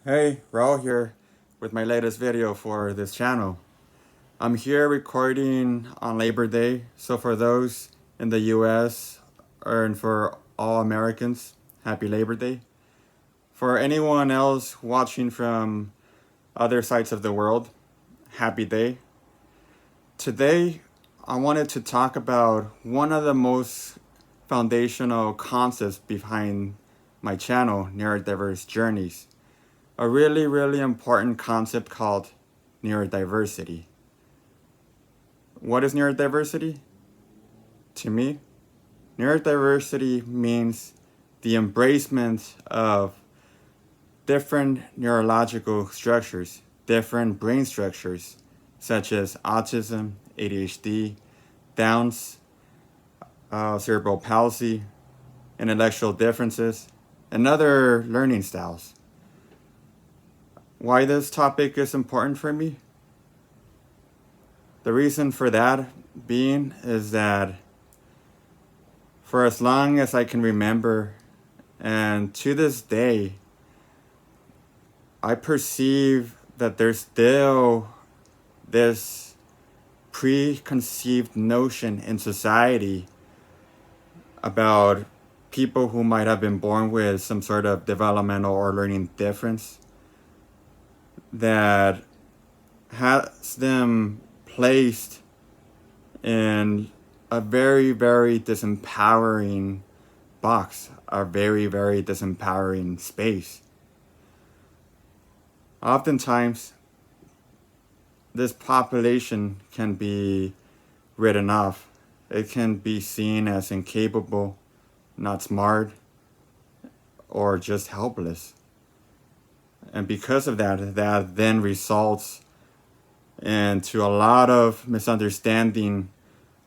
Hey, Raul here with my latest video for this channel. I'm here recording on Labor Day, so for those in the US and for all Americans, happy Labor Day. For anyone else watching from other sides of the world, happy day. Today, I wanted to talk about one of the most foundational concepts behind my channel, Neurodiverse Journeys. A really important concept called neurodiversity. What is neurodiversity? To me, neurodiversity means the embracement of different neurological structures, different brain structures, such as autism, ADHD, Downs, cerebral palsy, intellectual differences, and other learning styles. Why this topic is important for me? The reason for that being is that for as long as I can remember, and to this day, I perceive that there's still this preconceived notion in society about people who might have been born with some sort of developmental or learning difference that has them placed in a very disempowering box, a very disempowering space. Oftentimes, this population can be written off. It can be seen as incapable, not smart, or just helpless. And because of that then results into a lot of misunderstanding,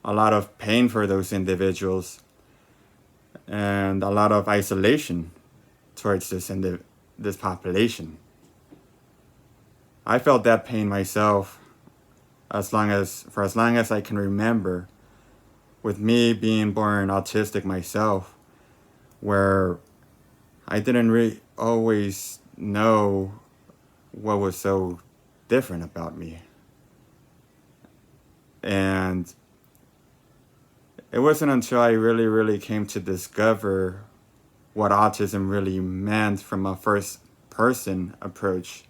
a lot of pain for those individuals, and a lot of isolation towards this population. I felt that pain myself for as long as I can remember, with me being born autistic myself, where I didn't really always know what was so different about me. And it wasn't until I really came to discover what autism really meant from a first person approach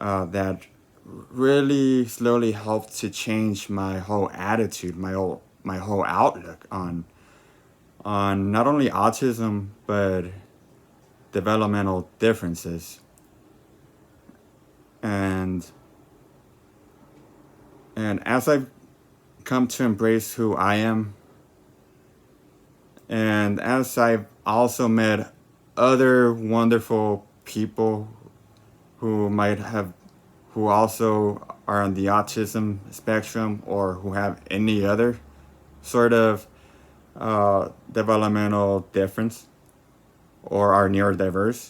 that really slowly helped to change my whole attitude, my whole outlook on not only autism but developmental differences. And as I've come to embrace who I am, and as I've also met other wonderful people who also are on the autism spectrum, or who have any other sort of developmental difference, or are neurodiverse,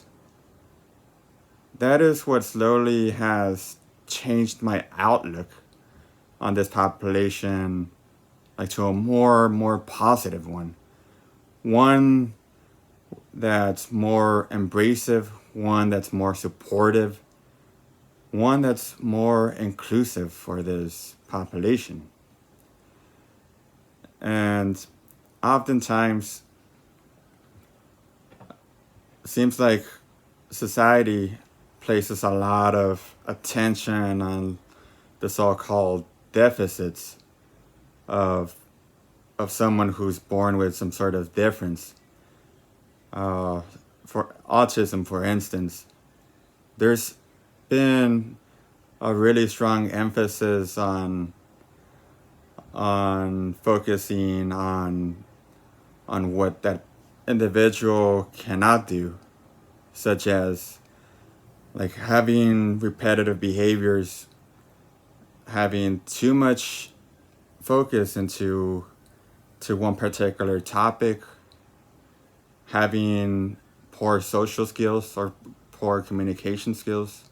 that is what slowly has changed my outlook on this population, like to a more positive one that's more embracive, one that's more supportive, one that's more inclusive for this population. And oftentimes, it seems like society places a lot of attention on the so-called deficits of someone who's born with some sort of difference. For autism, for instance, there's been a really strong emphasis on focusing on what that individual cannot do, such as like having repetitive behaviors, having too much focus into one particular topic, having poor social skills or poor communication skills.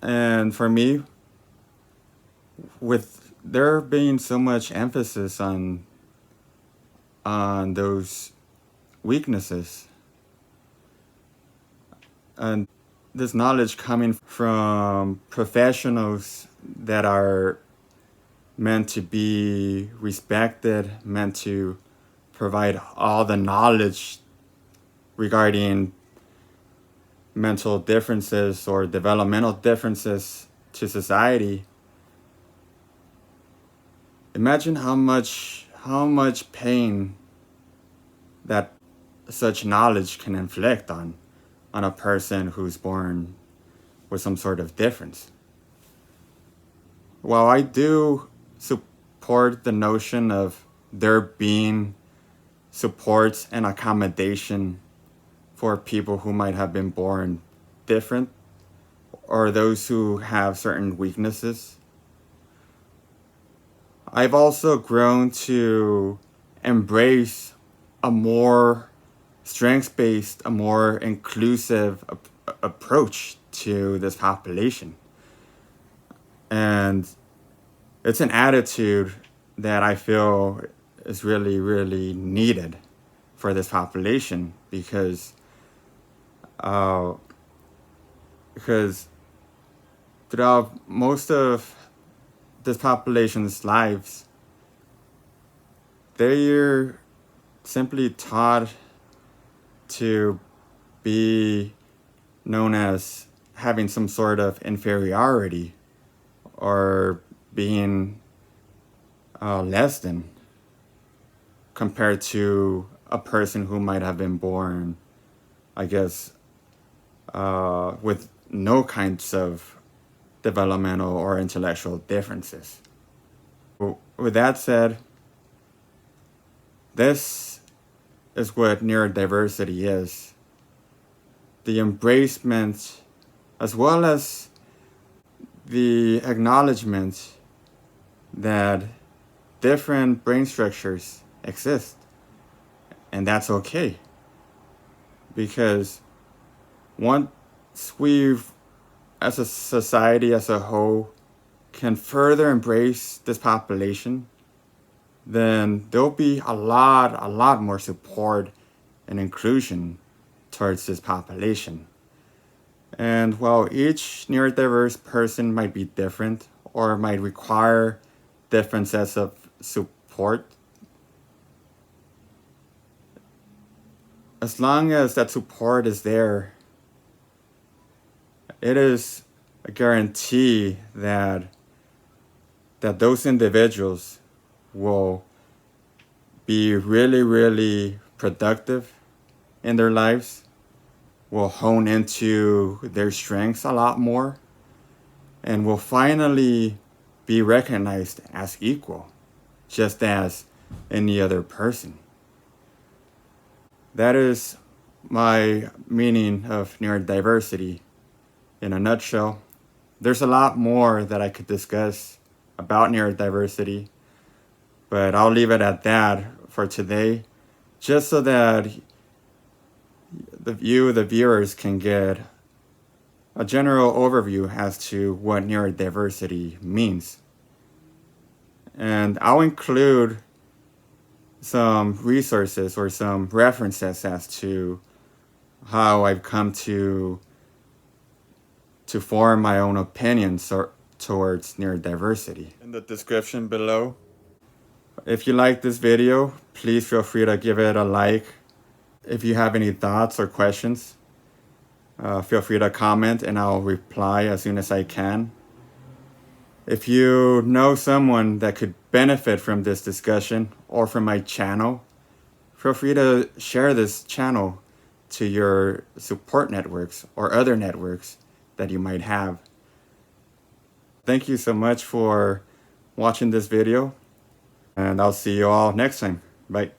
And for me, with there being so much emphasis on those weaknesses, And this knowledge coming from professionals that are meant to be respected, meant to provide all the knowledge regarding mental differences or developmental differences to society. Imagine how much pain that such knowledge can inflict on a person who's born with some sort of difference. While I do support the notion of there being supports and accommodation for people who might have been born different or those who have certain weaknesses, I've also grown to embrace a more strengths-based, a more inclusive approach to this population. And it's an attitude that I feel is really, really needed for this population because throughout most of this population's lives, they're simply taught to be known as having some sort of inferiority or being less than compared to a person who might have been born, I guess, with no kinds of developmental or intellectual differences. With that said, this is what neurodiversity is. The embracement as well as the acknowledgement that different brain structures exist. And that's okay. Because once we've, as a society as a whole, can further embrace this population, then there'll be a lot more support and inclusion towards this population. And while each neurodiverse person might be different or might require different sets of support, as long as that support is there, it is a guarantee that those individuals will be really, really productive in their lives, will hone into their strengths a lot more, and will finally be recognized as equal, just as any other person. That is my meaning of neurodiversity in a nutshell. There's a lot more that I could discuss about neurodiversity, but I'll leave it at that for today, just so that the viewers can get a general overview as to what neurodiversity means. And I'll include some resources or some references as to how I've come to form my own opinions towards neurodiversity in the description below. If you like this video, please feel free to give it a like. If you have any thoughts or questions, feel free to comment and I'll reply as soon as I can. If you know someone that could benefit from this discussion or from my channel, feel free to share this channel to your support networks or other networks that you might have. Thank you so much for watching this video, and I'll see you all next time. Bye.